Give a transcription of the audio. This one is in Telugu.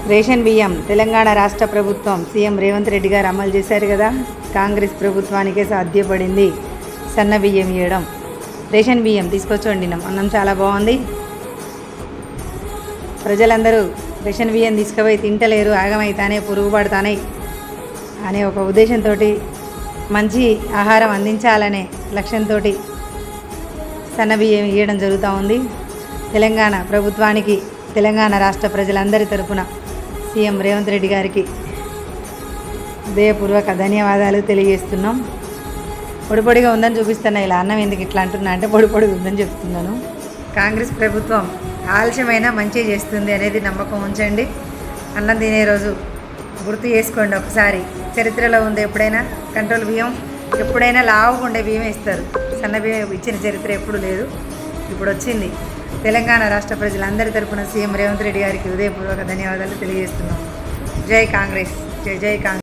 రేషన్ బియ్యం తెలంగాణ రాష్ట్ర ప్రభుత్వం సీఎం రేవంత్ రెడ్డి గారు అమలు చేశారు కదా. కాంగ్రెస్ ప్రభుత్వానికే సాధ్యపడింది సన్న బియ్యం ఇవ్వడం. రేషన్ బియ్యం తీసుకొచ్చి వండినాం, అన్నం చాలా బాగుంది. ప్రజలందరూ రేషన్ బియ్యం తీసుకుపోయి తింటలేరు, ఆగమైతానే పురుగు పడతానే అనే ఒక ఉద్దేశంతో, మంచి ఆహారం అందించాలనే లక్ష్యంతో సన్న బియ్యం ఇవ్వడం జరుగుతూ ఉంది. తెలంగాణ ప్రభుత్వానికి, తెలంగాణ రాష్ట్ర ప్రజలందరి తరపున సీఎం రేవంత్ రెడ్డి గారికి హృదయపూర్వక ధన్యవాదాలు తెలియజేస్తున్నాం. పొడిపొడిగా ఉందని చూపిస్తున్నా, ఇలా అన్నం ఎందుకు ఇట్లా అంటున్నా అంటే పొడిపొడిగా ఉందని చెప్తున్నాను. కాంగ్రెస్ ప్రభుత్వం ఆలస్యమైన మంచి చేస్తుంది అనేది నమ్మకం ఉంచండి. అన్నం తినే రోజు గుర్తు చేసుకోండి ఒకసారి. చరిత్రలో ఉంది, ఎప్పుడైనా కంట్రోల్ బియ్యం, ఎప్పుడైనా లావుగుండే బియ్యం ఇస్తారు, సన్న బియ్యం ఇచ్చిన చరిత్ర ఎప్పుడు లేదు, ఇప్పుడు వచ్చింది. తెలంగాణ రాష్ట్ర ప్రజలందరి తరపున సీఎం రేవంత్ రెడ్డి గారికి హృదయపూర్వక ధన్యవాదాలు తెలియజేస్తున్నాం. జై కాంగ్రెస్, జై జై కాంగ్రెస్.